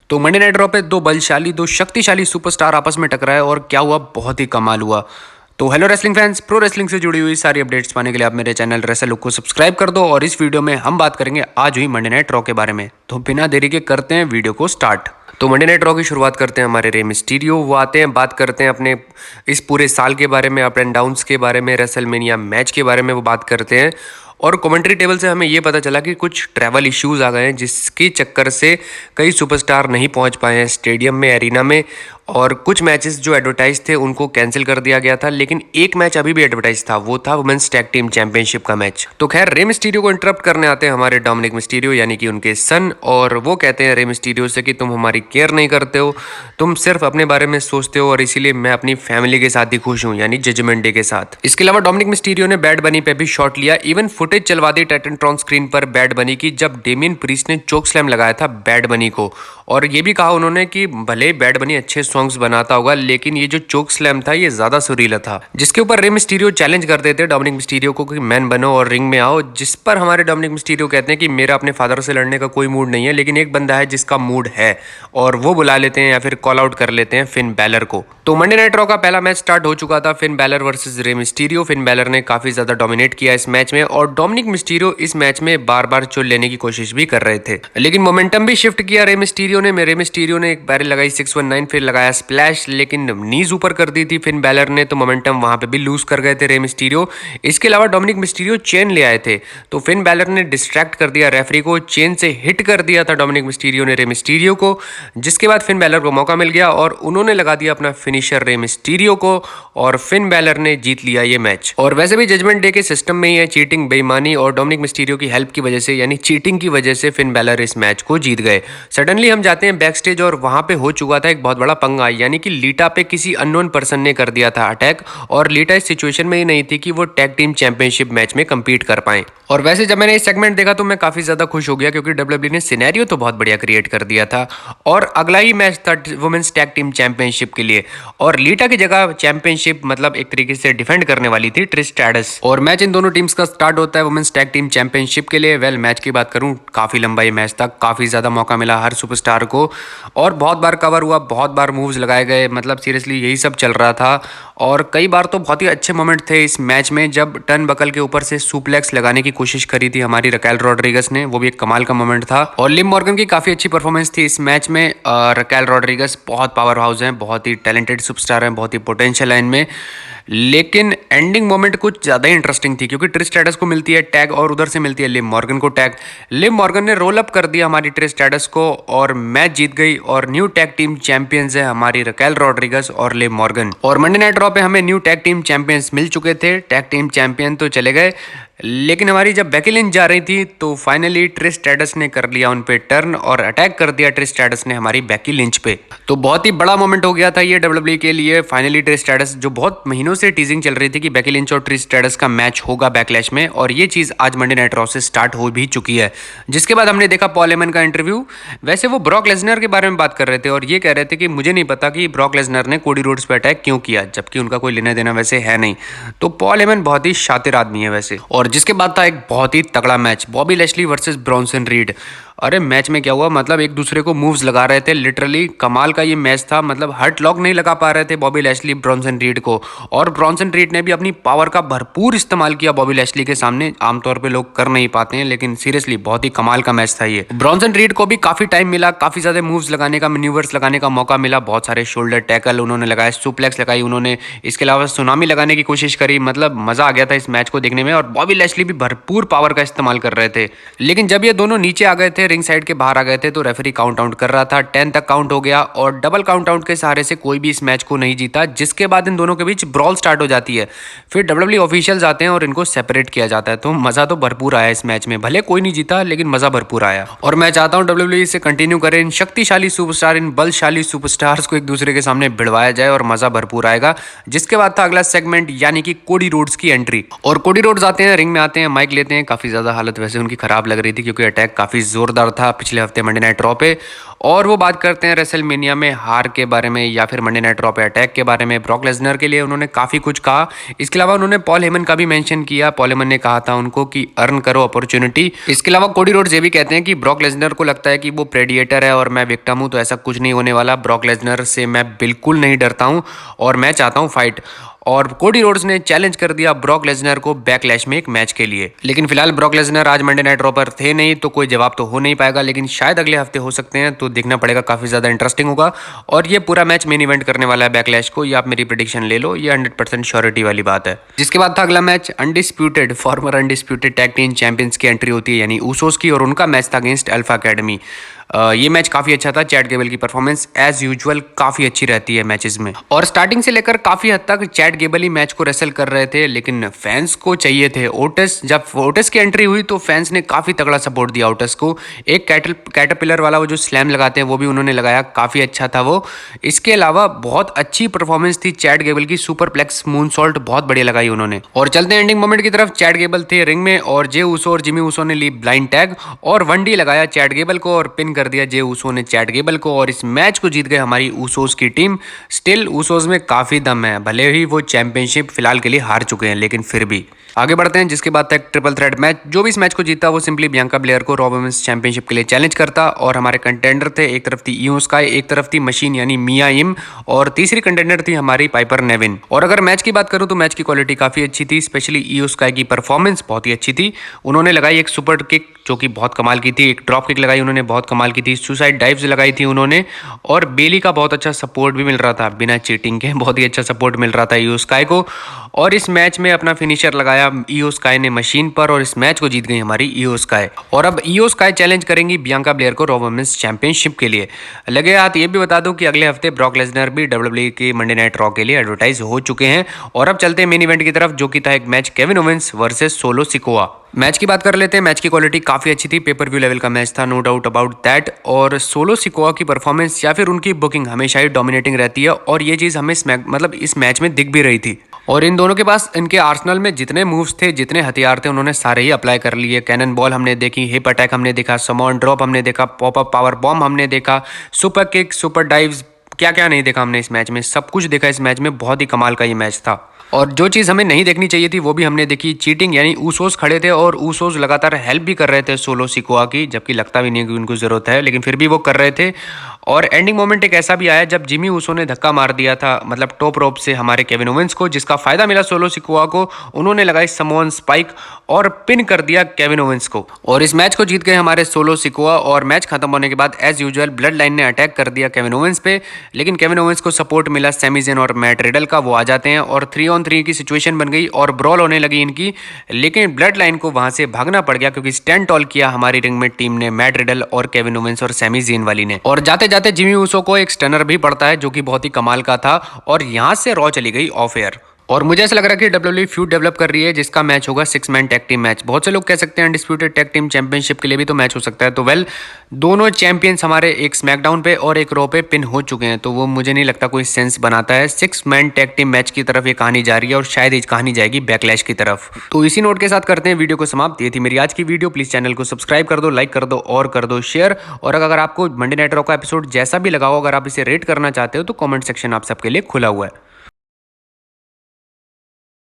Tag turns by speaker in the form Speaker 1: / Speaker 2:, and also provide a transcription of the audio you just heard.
Speaker 1: तो Monday night raw पे दो बलशाली, दो शक्तिशाली सुपरस्टार आपस में टकराए और क्या हुआ, बहुत ही कमाल हुआ। तो hello wrestling fans, pro wrestling से जुड़ी हुई सारी अपडेट्स पाने के लिए आप मेरे चैनल रेसल लुक को सब्सक्राइब कर दो। और इस वीडियो में हम बात करेंगे आज हुई मंडे नाइट रॉ के बारे में। तो बिना देरी के करते हैं वीडियो को स्टार्ट। तो मंडे नाइट रॉ की शुरुआत करते हैं हमारे रे मिस्टीरियो। वो आते हैं, बात करते हैं अपने इस पूरे साल के बारे में, अप एंड डाउन्स के बारे में, रेसलमेनिया मैच के बारे में वो बात करते हैं। और कमेंट्री टेबल से हमें ये पता चला कि कुछ ट्रैवल इश्यूज आ गए हैं, जिसके चक्कर से कई सुपरस्टार नहीं पहुंच पाए हैं स्टेडियम में, एरिना में। और कुछ मैचेस जो एडवर्टाइज थे उनको कैंसिल कर दिया गया था, लेकिन एक मैच अभी भी एडवर्टाइज था, वो था वुमेन्स टैग टीम चैंपियनशिप का मैच। तो खैर रे मिस्टीरियो को इंटरप्ट करने आते हैं हमारे डोमिनिक मिस्टीरियो, यानी कि उनके सन। और वो कहते हैं रे मिस्टीरियो से कि तुम हमारी केयर नहीं करते हो, तुम सिर्फ अपने बारे में सोचते हो, और इसीलिए मैं अपनी फैमिली के साथ ही खुश हूँ, यानी जजमेंट डे के साथ। इसके अलावा डोमिनिक मिस्टीरियो ने बैड बनी पे भी शॉट लिया, इवन फुटेज चलवा दी टाइटनट्रॉन स्क्रीन पर बैड बनी की, जब डेमियन प्रीस्ट ने चोक स्लैम लगाया था बैड बनी को। और ये भी कहा उन्होंने कि भले बैड बनी अच्छे सॉन्ग्स बनाता होगा, लेकिन ये जो चोक स्लैम था ये ज्यादा सुरीला था। जिसके ऊपर रे मिस्टीरियो चैलेंज कर देते डोमिनिक मिस्टीरियो को कि मैन बनो और रिंग में आओ। जिस पर हमारे डोमिनिक मिस्टीरियो कहते हैं कि मेरा अपने फादर से लड़ने का कोई मूड नहीं है, लेकिन एक बंदा है जिसका मूड है, और वो बुला लेते हैं या फिर कॉल आउट कर लेते हैं फिन बैलर को। तो मंडे नाइट रॉ का पहला मैच स्टार्ट हो चुका था, Finn Balor versus Rey Mysterio. Finn Balor ने काफी ज्यादा डोमिनेट किया इस मैच में, और डोमिनिक मिस्टीरियो इस मैच में बार बार चुल लेने की कोशिश भी कर रहे थे, लेकिन मोमेंटम भी शिफ्ट किया रे मिस्टीरियो ने। रे मिस्टीरियो ने एक बैरल लगाई 619, फिर लगाया स्प्लैश, लेकिन नीज ऊपर कर दी थी फिन बैलर ने, तो मोमेंटम वहां पे भी लूज कर गए थे रे मिस्टीरियो। इसके अलावा डोमिनिक मिस्टीरियो चेन ले आए थे, तो फिन बैलर ने डिस्ट्रैक्ट कर दिया रेफरी को, चेन से हिट कर दिया था डोमिनिक मिस्टीरियो ने रे मिस्टीरियो को। जिसके बाद फिन बैलर को मौका मिल गया और उन्होंने लगा दिया अपना फिनिशर रे मिस्टीरियो को, और फिन बैलर ने जीत लिया ये मैच। और वैसे भी जजमेंट डे के सिस्टम में ही है चीटिंग, बेईमानी, और डोमिनिक मिस्टीरियो की हेल्प की वजह से, यानी चीटिंग की वजह से फिन बैलर इस मैच को जीत गए। सडनली हम जाते हैं बैक स्टेज, और वहां पे हो चुका था एक बहुत बड़ा पंगा, यानी कि लीटा पे किसी अननोन पर्सन ने कर दिया था अटैक, और लीटा इस सिचुएशन में ही नहीं थी कि वो टैग टीम चैंपियनशिप मैच में compete कर पाए। और वैसे जब मैंने ये सेगमेंट देखा तो मैं काफी ज्यादा खुश हो गया, क्योंकि डब्ल्यूडब्ल्यूई ने सिनेरियो तो बहुत बढ़िया क्रिएट कर दिया था। और अगला ही मैच था वुमेन्स टैग टीम चैंपियनशिप के लिए, और लीटा की जगह चैंपियनशिप मतलब एक तरीके से डिफेंड करने वाली थी ट्रिश स्ट्रैटस। और मैच इन दोनों टीम्स का स्टार्ट होता है वुमेन्स टैग टीम चैंपियनशिप के लिए। वेल, मैच की बात करूं, काफी लंबा ये मैच था, काफी ज्यादा मौका मिला हर सुपरस्टार को, और बहुत बार कवर हुआ, बहुत बार मूव्स लगाए गए, मतलब सीरियसली यही सब चल रहा था। और कई बार तो बहुत ही अच्छे मोमेंट थे इस मैच में, जब टर्न बकल के ऊपर से सुप्लेक्स लगाने की कोशिश करी थी हमारी रकेल रॉड्रिगस ने, वो भी एक कमाल का मोमेंट था। और लिम मॉर्गन की काफी अच्छी परफॉर्मेंस थी इस मैच में। रकेल रॉड्रिगस बहुत पावर हाउस हैं, बहुत ही टैलेंटेड सुपरस्टार हैं, बहुत ही पोटेंशियल है इनमें। लेकिन एंडिंग मोमेंट कुछ ज्यादा ही इंटरेस्टिंग थी, क्योंकि ट्रिश स्ट्रैटस को मिलती है टैग और उधर से मिलती है लिम मॉर्गन को टैग। लिम मॉर्गन ने रोल अप कर दिया हमारी ट्रिश स्ट्रैटस को, और मैच जीत गई, और न्यू टैग टीम चैंपियंस है हमारी रकेल रॉड्रिगस और लिम मॉर्गन। और मंडे नाइट रॉ पे हमें न्यू टैग टीम चैंपियंस मिल चुके थे, टैग टीम चैंपियन तो चले गए, लेकिन हमारी जब बेकी लिंच जा रही थी तो फाइनली ट्रिश स्ट्रैटस ने कर लिया उन पे टर्न, और अटैक कर दिया ट्रिश स्ट्रैटस ने हमारी बेकी लिंच पे। तो बहुत ही बड़ा मोमेंट हो गया था ये डब्ल्यूडब्ल्यूई के लिए। फाइनली ट्रिश स्ट्रैटस, जो बहुत महीनों से टीजिंग चल रही थी कि बेकी लिंच और ट्रिश स्ट्रैटस का मैच होगा बैकलैश में, और ये चीज आज मंडे नाइट रॉ से स्टार्ट हो भी चुकी है। जिसके बाद हमने देखा पॉल हेमन का इंटरव्यू। वैसे वो ब्रॉक लेसनर के बारे में बात कर रहे थे, और ये कह रहे थे कि मुझे नहीं पता कि ब्रॉक लेसनर ने कोडी रोड्स पे अटैक क्यों किया, जबकि उनका कोई लेना देना वैसे है नहीं। तो पॉल हेमन बहुत ही शातिर आदमी है वैसे। और जिसके बाद था एक बहुत ही तगड़ा match, Bobby Lashley versus Bronson read. अरे मैच में क्या हुआ, मतलब एक दूसरे को मूव्स लगा रहे थे, लिटरली कमाल का ये मैच था। मतलब हर्ट लॉक नहीं लगा पा रहे थे बॉबी लैशली ब्रॉन्सन रीड को, और ब्रॉन्सन रीड ने भी अपनी पावर का भरपूर इस्तेमाल किया बॉबी लैशली के सामने। आमतौर पे लोग कर नहीं पाते हैं, लेकिन सीरियसली बहुत ही कमाल का मैच था ये। ब्रॉन्सन रीड को भी काफी टाइम मिला, काफी ज्यादा मूव्स लगाने का, मैन्यूवर्स लगाने का मौका मिला, बहुत सारे शोल्डर टैकल उन्होंने लगाए, सुप्लेक्स लगाई उन्होंने, इसके अलावा सुनामी लगाने की कोशिश करी। मतलब मजा आ गया था इस मैच को देखने में, और बॉबी लैशली भी भरपूर पावर का इस्तेमाल कर रहे थे। लेकिन जब ये दोनों नीचे आ गए थे, रिंग साइड के बाहर आ गए थे, तो रेफरी काउंट आउट कर रहा था, 10 तक काउंट हो गया, और डबल काउंट आउट के सहारे से कोई भी इस मैच को नहीं जीता। जिसके बाद इन दोनों के बीच ब्रॉल स्टार्ट हो जाती है, फिर डब्ल्यूडब्ल्यूई ऑफिशियल्स आते हैं और इनको सेपरेट किया जाता है। तो मजा तो भरपूर आया इस मैच में, भले कोई नहीं जीता लेकिन मजा भरपूर आया। और मैं चाहता हूं डब्ल्यूडब्ल्यूई से कंटिन्यू करें, इन शक्तिशाली सुपरस्टार, इन बलशाली सुपरस्टार्स को एक दूसरे के सामने भिड़वाया जाए, और मजा भरपूर आएगा। जिसके बाद था अगला सेगमेंट, यानी कि कोडी रोड्स की एंट्री। और कोडी रोड्स आते हैं, रिंग में आते हैं, माइक लेते हैं। काफी ज्यादा हालत वैसे उनकी खराब लग रही थी, क्योंकि अटैक काफी जोरदार था पिछले हफ्ते मंडे नाइट रॉ पे। और वो बात करते हैं रेसलमेनिया में हार के बारे में या फिर मंडे नाइट रॉ पे अटैक के बारे में। ब्रॉक लेसनर के लिए उन्होंने काफ़ी कुछ कहा। इसके अलावा उन्होंने पॉल हेमन का भी मेंशन किया। पॉल हेमन ने कहा था उनको कि अर्न करो अपॉर्चुनिटी। इसके अलावा कोडी रोड्स ये भी कहते हैं कि ब्रॉक लेसनर को लगता है कि वो प्रेडिएटर है और मैं विक्टिम हूँ, तो ऐसा कुछ नहीं होने वाला। ब्रॉक लेसनर से मैं बिल्कुल नहीं डरता हूँ और मैं चाहता हूँ फाइट। और कोडी रोड्स ने चैलेंज कर दिया ब्रॉक लेसनर को बैकलैश में एक मैच के लिए। लेकिन फिलहाल ब्रॉक लेसनर आज मंडे नाइट रॉ पर थे नहीं, तो कोई जवाब तो हो नहीं पाएगा, लेकिन शायद अगले हफ्ते हो सकते हैं, तो देखना पड़ेगा। काफी ज्यादा इंटरेस्टिंग होगा और ये पूरा मैच मेन इवेंट करने वाला है बैकलैश को। ये आप मेरी प्रेडिक्शन ले लो, ये 100% श्योरिटी वाली बात है। जिसके बाद था अगला match, undisputed farmer undisputed tag team champions की एंट्री होती है यानी ऊसोस की, और उनका मैच था अगेंस्ट अल्फा अकेडमी। ये मैच काफी अच्छा था। चैट गेबल की परफॉर्मेंस एज यूजुअल काफी अच्छी रहती है मैचेस में, और स्टार्टिंग से लेकर काफी हद तक चैट गेबल ही मैच को रेसल कर रहे थे, लेकिन फैंस को चाहिए थे ओटिस। जब ओटिस की एंट्री हुई तो फैंस ने काफी तगड़ा सपोर्ट दिया ओटिस को। एक कैटरपिलर वाला वो जो स्लैम लगाते हैं वो भी उन्होंने लगाया, काफी अच्छा था वो। इसके अलावा बहुत अच्छी परफॉर्मेंस थी चैट गेबल की, सुपर प्लेक्स मून सॉल्ट बहुत बढ़िया लगाई उन्होंने। और चलते हैं एंडिंग मोमेंट की तरफ। चैट गेबल थे रिंग में और जे ऊसो और जिमी ऊसो ने ली ब्लाइंड टैग और 1D लगाया चैट गेबल को और पिन कर दिया जे ऊसो ने चैट गेबल को, और इस मैच को जीत गए हमारी ऊसोस की टीम। स्टिल ऊसोस में काफी दम है, भले ही वो चैंपियनशिप फिलहाल के लिए हार चुके हैं, लेकिन फिर भी आगे बढ़ते हैं। जिसके बाद तक ट्रिपल थ्रेट मैच, जो भी इस मैच को जीता वो सिंपली बियांका ब्लेयर को रॉ वुमेन्स चैंपियनशिप के लिए चैलेंज करता। और हमारे कंटेंडर थे, एक तरफ थी इयो स्काई, एक तरफ थी मशीन यानी मिया इम, और तीसरी कंटेंडर थी हमारी पाइपर नेविन। और अगर मैच की बात करूं तो मैच की क्वालिटी काफी अच्छी थी, स्पेशली इयो स्काई की परफॉर्मेंस बहुत ही अच्छी थी। उन्होंने लगाई एक सुपर किक जो कि बहुत कमाल की थी, एक ड्रॉप किक लगाई उन्होंने बहुत कमाल की थी, सुसाइड डाइव्स लगाई थी उन्होंने, और बेली का बहुत अच्छा सपोर्ट भी मिल रहा था बिना चीटिंग के, बहुत ही अच्छा सपोर्ट मिल रहा था इयो स्काई को। और इस मैच में अपना फिनिशर लगाया इयो स्काई ने मशीन पर, और इस मैच को जीत गई हमारी इयो स्काई। और अब इयो स्काई चैलेंज करेंगी बियांका ब्लेयर को रॉ वुमेन्स चैंपियनशिप के लिए। लगे हाथ ये भी बता दूं कि अगले हफ्ते ब्रॉक लेसनर भी डब्ल्यूडब्ल्यूई के मंडे नाइट रॉ के लिए एडवर्टाइज हो चुके हैं। और अब चलते हैं मेन इवेंट की तरफ, जो कि था एक match Kevin Owens versus solo Sikoa. Match की बात कर लेते हैं। मैच की क्वालिटी काफी अच्छी थी, पेपर व्यू लेवल का मैच था, नो डाउट अबाउट दैट। और सोलो सिकोआ की परफॉर्मेंस या फिर उनकी बुकिंग हमेशा ही डोमिनेटिंग रहती है, और ये चीज हमें मतलब इस मैच में दिख भी रही थी। और इन दोनों के पास इनके आर्सेनल में जितने मूव्स थे, जितने हथियार थे, उन्होंने सारे ही अप्लाई कर लिए। कैनन बॉल हमने देखी, हिप अटैक हमने देखा, समॉन ड्रॉप हमने देखा, पॉप अप पावर बॉम्ब हमने देखा, सुपर किक, सुपर डाइव्स, क्या क्या नहीं देखा हमने इस मैच में, सब कुछ देखा इस मैच में। बहुत ही कमाल का ये मैच था। और जो चीज़ हमें नहीं देखनी चाहिए थी वो भी हमने देखी, चीटिंग, यानी ऊसोस खड़े थे और ऊसोस लगातार हेल्प भी कर रहे थे सोलो सिकोआ की, जबकि लगता भी नहीं कि उनको जरूरत है, लेकिन फिर भी वो कर रहे थे। और एंडिंग मोमेंट एक ऐसा भी आया जब जिमी ऊसो ने धक्का मार दिया था, मतलब टॉप रोप से हमारे केविन ओवेंस को, जिसका फायदा मिला सोलो सिकोआ को। उन्होंने लगाई समोन स्पाइक और पिन कर दिया केविन ओवेंस को, और इस मैच को जीत गए हमारे सोलो सिकोआ। और मैच खत्म होने के बाद एज यूजुअल ब्लड लाइन ने अटैक कर दिया केविन ओवेंस पे, लेकिन केविन ओवेंस को सपोर्ट मिला सैमी ज़ेन और मैट रिडल का, वो आ जाते हैं और 3-on-3 की सिचुएशन बन गई और ब्रॉल होने लगी इनकी। लेकिन ब्लड लाइन को वहां से भागना पड़ गया, क्योंकि स्टैंड टॉल किया हमारी रिंग में टीम ने, मैट रिडल और केविन ओवेंस और सैमी ज़ेन वाली ने। और जाते जाते जिमी ऊसो को एक स्टनर भी पड़ता है, जो कि बहुत ही कमाल का था, और यहां से रॉ चली गई ऑफ एयर। और मुझे ऐसा लग रहा है कि डब्ल्यूडब्ल्यूई फ्यूड डेवलप कर रही है, जिसका मैच होगा 6 मैन टैग टीम मैच। बहुत से लोग कह सकते हैं अनडिस्प्यूटेड टैग टीम चैंपियनशिप के लिए भी तो मैच हो सकता है, तो वेल, दोनों चैंपियंस हमारे एक स्मैकडाउन पे और एक रॉ पे पिन हो चुके हैं, तो वो मुझे नहीं लगता कोई सेंस बनाता है। 6 मैन टैग टीम मैच की तरफ ये कहानी जा रही है, और शायद ये कहानी जाएगी बैकलैश की तरफ। तो इसी नोट के साथ करते हैं वीडियो को समाप्त। ये थी मेरी आज की वीडियो। प्लीज चैनल को सब्सक्राइब कर दो, लाइक कर दो और कर दो शेयर। और अगर आपको मंडे नाइट रॉ का एपिसोड जैसा भी लगा हो, अगर आप इसे रेट करना चाहते हो, तो कॉमेंट सेक्शन आप सबके लिए खुला हुआ है।